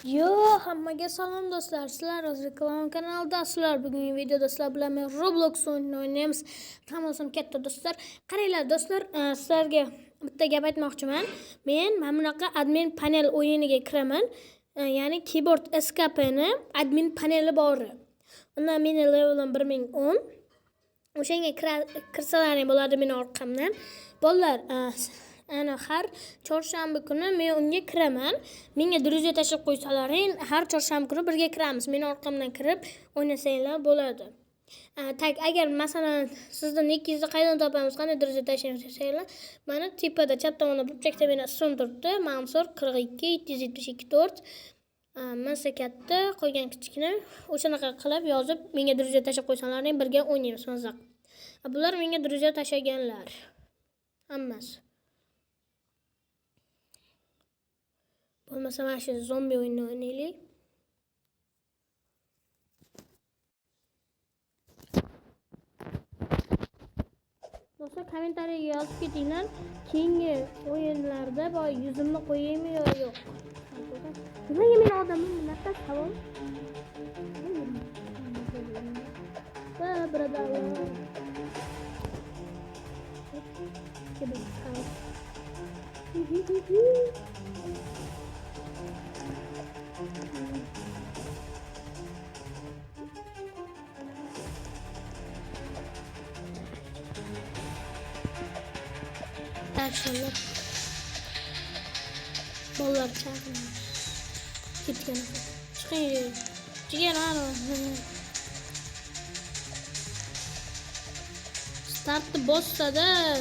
Yo, hammaga salom do'stlar. Sizlar Reklama kanalidasizlar. Bugungi videoda sizlar bilan men Roblox o'ynaymiz. Hammasi katta do'stlar. Qaranglar do'stlar, sizlarga bitta gap aytmoqchiman. Men mana bunaqa admin panel o'yiniga kiraman. Ya'ni keyboard escape'ni admin paneli bor. Undan meni levelim 1010. O'shanga kirsalaring bo'ladi meni orqamdan. Bolalar, ana har chorshanba kuni men unga kiraman. Menga druziya tashlab qo'ysalaring, har chorshanba kuni birga kiramiz. Meni orqamdan kirib o'ynasanglar bo'ladi. Tak agar masalan sizdan ikkingizni qaydan topamiz, qanday druziya tashlaymiz desanglar, mana tepada chap tomonda burchakda meni ismim turibdi. Mansur 42 772 4. Masa katta, qolgan kichkina. O'shanaqa qilib yozib, menga druziya tashlab qo'ysalaring, birga o'ynaymiz mazza. Bular menga druziya tashlaganlar. Hammasi. Bo'lmasa mana shu zombi o'yinini o'ynaylik. Do'stlar, kommentariyaga yozib ketinglar. Keyingi o'yinlarda boy yuzimni qo'yaymi yo yo'q. Nimaga meni odamim bunaqa savol? Birodarlar. Akşamlar bollar çağırın. Gitken. Çıkıyor. Çıkıyor ana. Start'ı bossa da.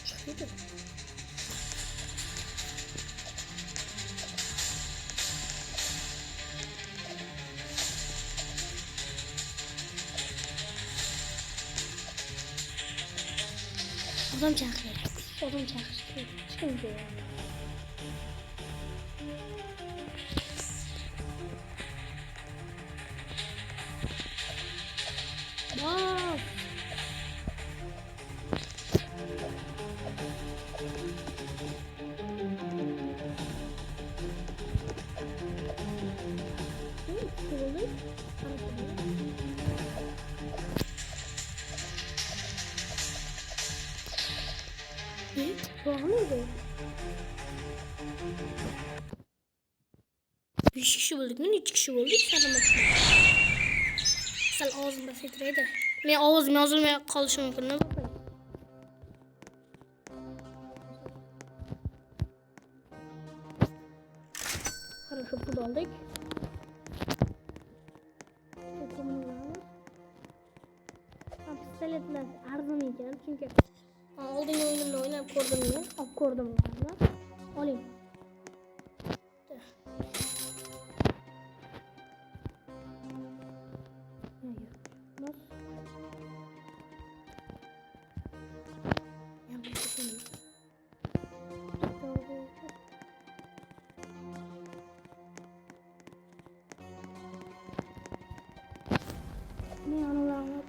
Çıkıyor. Odam çağırıyor. Odam çağırıyor. Çıkınca ya. Wow. Var mıydı? 5 kişi bulduk. Ben 3 kişi bulduk. Sen ağzımda filtreydi. Ben ağzım yazılmaya kalışım mümkün. Ne bakayım? Хорошо, pul aldık. Pistoletler arzon ekan. Çünkü oldingi o'yinimda o'ynab ko'rdim men. Olib ko'rdim ularni. Oling. Ne anılarım var?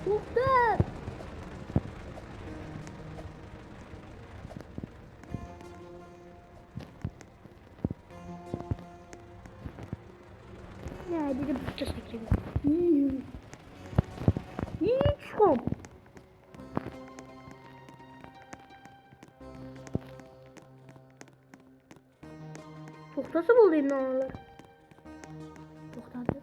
Tutar. Ya dedim tutacağız bekleyin. Hiç kom. To'xtasa bo'ldi endi onalar. To'xtadi.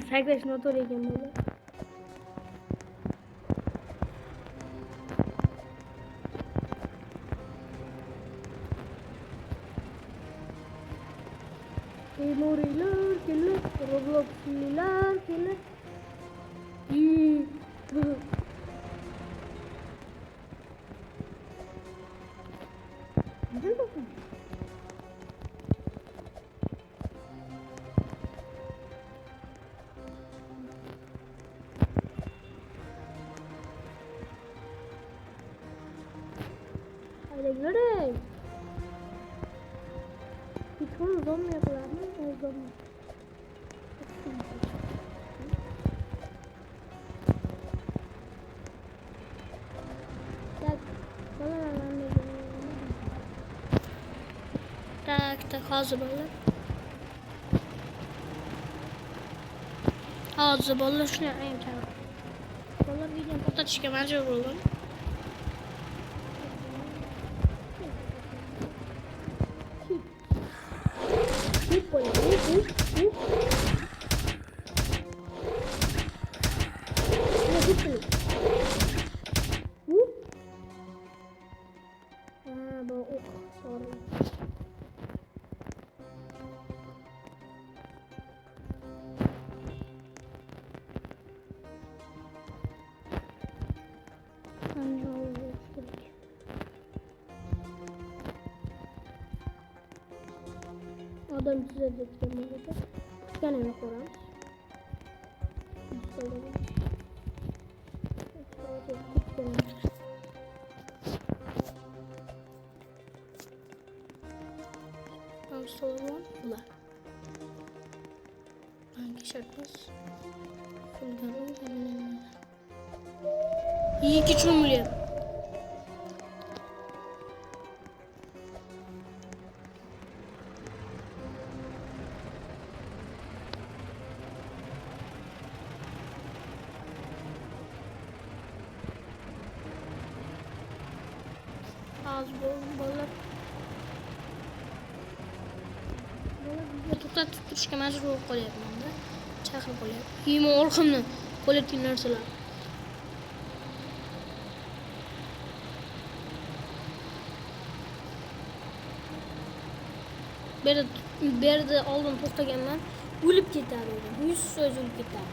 Saklash noto'g'ri ekan bular. Memoriler kelir, Roblox'liler kelir. Neden bakın? Haydi gidelim. Hiç onu zor mu yapıyorlar mı? Zor mu? Tak hazır bollar. Hazır bollar shuni ayam chaqir. Bollar videoni to'xtatishga majbur bo'ldim. Adam size de tutamadı. Gene mi koran? Soğulan ular. Hangi şartımız? İyi ki çumluyor. Az balık. To'xtatib turishga majbur bo'lib qolyapman da. Chaqirib qolyapti. Kiyimi orqamni qo'layotgan narsalar. Berdi oldin to'xtaganman. O'lib ketar edim. 100% o'lib ketar.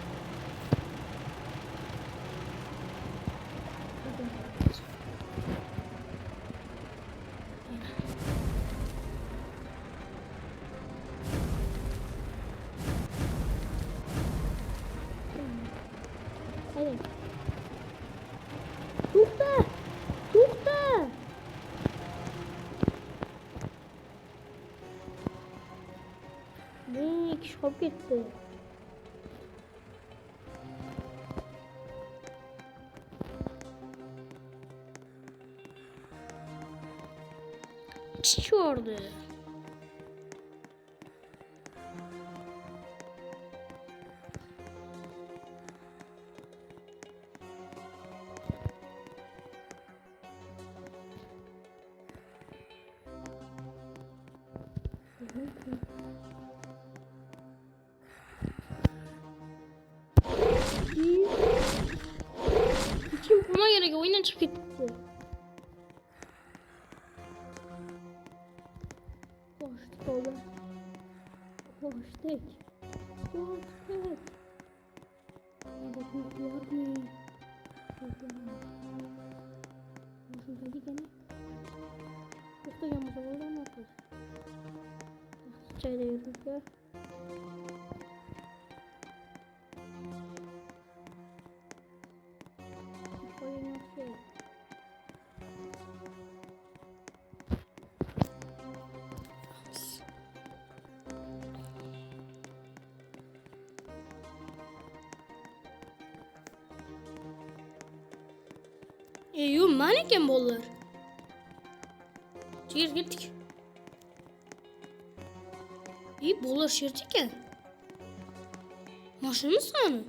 Hayır. To'xta! Ne kishi qolib ketdi. Çiçordu. Kim buna gerek oyundan çıkıp gitti. Koştuk oğlum. Koştuk. Bakın yapmayın. Şuradaki gene. Koştuk ama oradan bakın. Çayda yürüdük ya. Yo'q, mana ekan bolalar. Chigir ketdik. Bolalar sherda ekan. Mashinamiz qani?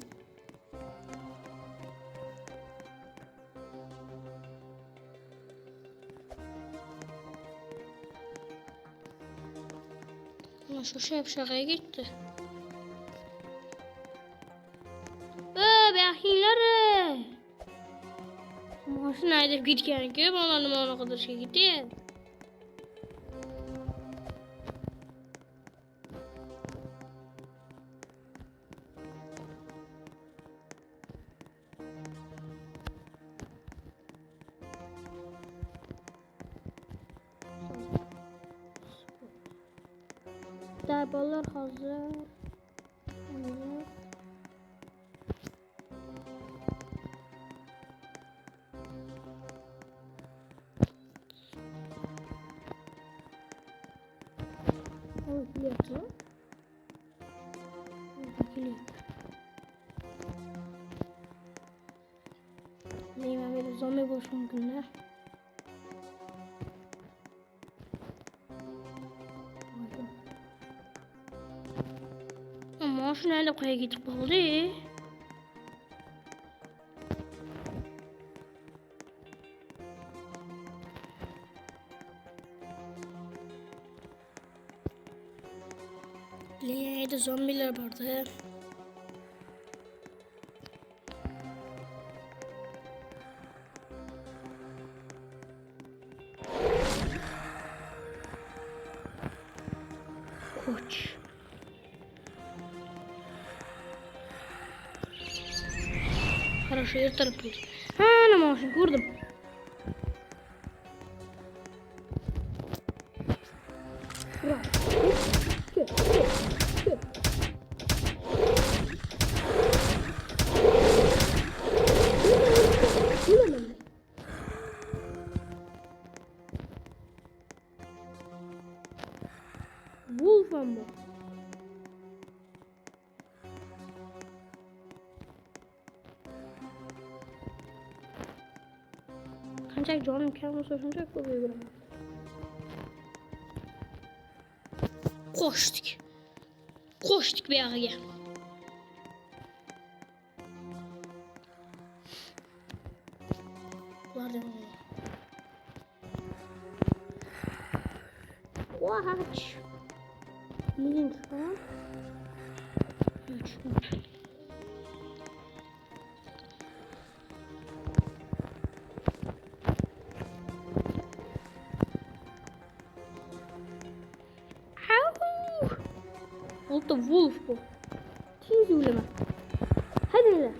Şu yapışağa gitti. Bakinglar. Maşın haydab ketgan ki, mana nimani qidirishga ketyapti. Dabalar hazır. Yapıyor. Neyime böyle zombi boş mümkünler. Ama şu nerede koya gidip oldu? Liyede zombiler vardı. Koç. Хорошо, я тороплюсь. На машин, курдом. Ура! Wolf ama. Ancak canım kendime soşunacak bu bir bırak. Koştuk. Koştuk bir yağa. Vardım. Watch. Link var. Oldu wolf bu. Tez ulema. Hadi lan.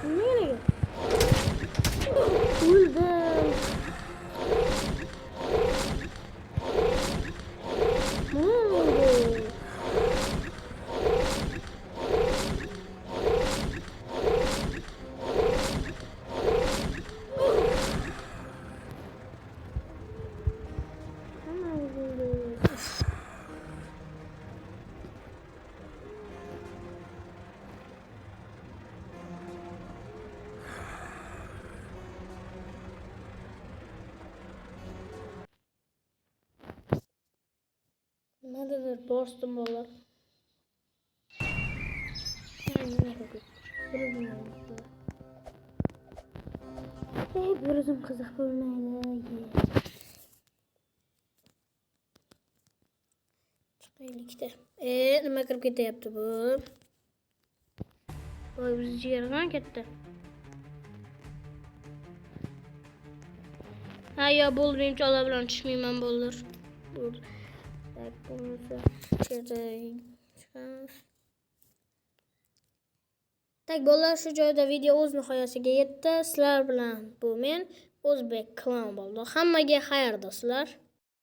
Nereye? Öldüm. Ne oldu? Nerededir dostum olur? Gözüm kızık bulmaydı. Çıkaylık işte. Nima kirib ketyapti bu? Voy bizni jigardan ketdi. Ha yo bo'ldi, menimcha ola bilan tushmayman bo'ldi. Tak, bunisi kerak. Tak, bolalar, shu joyda video o'z nihoyasiga yetdi. Sizlar bilan bu men O'zbek Clown bo'ldi. Hammaga xayr do'stlar.